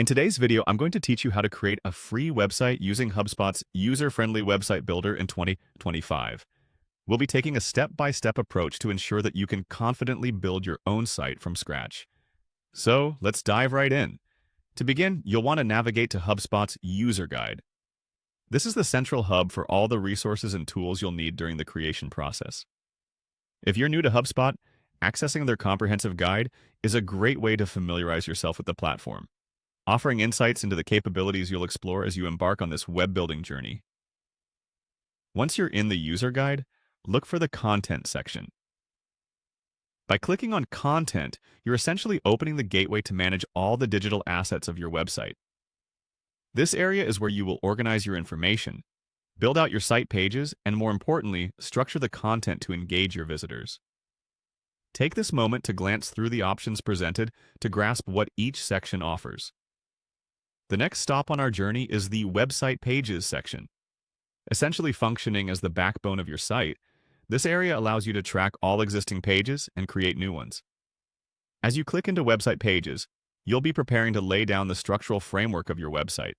In today's video, I'm going to teach you how to create a free website using HubSpot's user-friendly website builder in 2025. We'll be taking a step-by-step approach to ensure that you can confidently build your own site from scratch. So let's dive right in. To begin, you'll want to navigate to HubSpot's user guide. This is the central hub for all the resources and tools you'll need during the creation process. If you're new to HubSpot, accessing their comprehensive guide is a great way to familiarize yourself with the platform, offering insights into the capabilities you'll explore as you embark on this web-building journey. Once you're in the user guide, look for the Content section. By clicking on Content, you're essentially opening the gateway to manage all the digital assets of your website. This area is where you will organize your information, build out your site pages, and more importantly, structure the content to engage your visitors. Take this moment to glance through the options presented to grasp what each section offers. The next stop on our journey is the Website Pages section. Essentially functioning as the backbone of your site, this area allows you to track all existing pages and create new ones. As you click into Website Pages, you'll be preparing to lay down the structural framework of your website.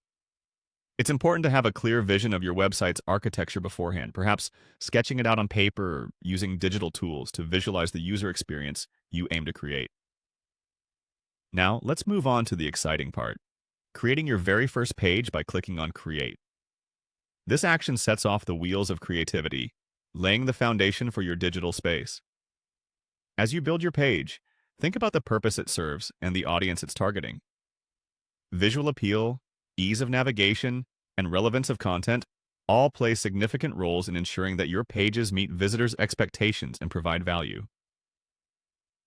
It's important to have a clear vision of your website's architecture beforehand, perhaps sketching it out on paper or using digital tools to visualize the user experience you aim to create. Now, let's move on to the exciting part, creating your very first page by clicking on Create. This action sets off the wheels of creativity, laying the foundation for your digital space. As you build your page, think about the purpose it serves and the audience it's targeting. Visual appeal, ease of navigation, and relevance of content all play significant roles in ensuring that your pages meet visitors' expectations and provide value.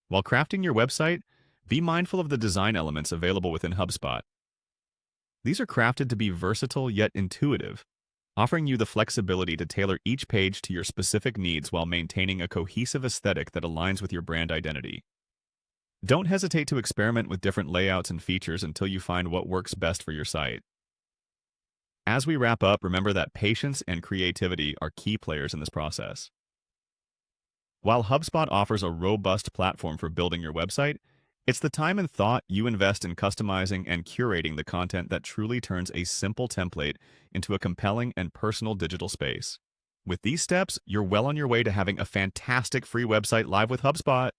While crafting your website, be mindful of the design elements available within HubSpot. These are crafted to be versatile yet intuitive, offering you the flexibility to tailor each page to your specific needs while maintaining a cohesive aesthetic that aligns with your brand identity. Don't hesitate to experiment with different layouts and features until you find what works best for your site. As we wrap up, remember that patience and creativity are key players in this process. While HubSpot offers a robust platform for building your website, it's the time and thought you invest in customizing and curating the content that truly turns a simple template into a compelling and personal digital space. With these steps, you're well on your way to having a fantastic free website live with HubSpot.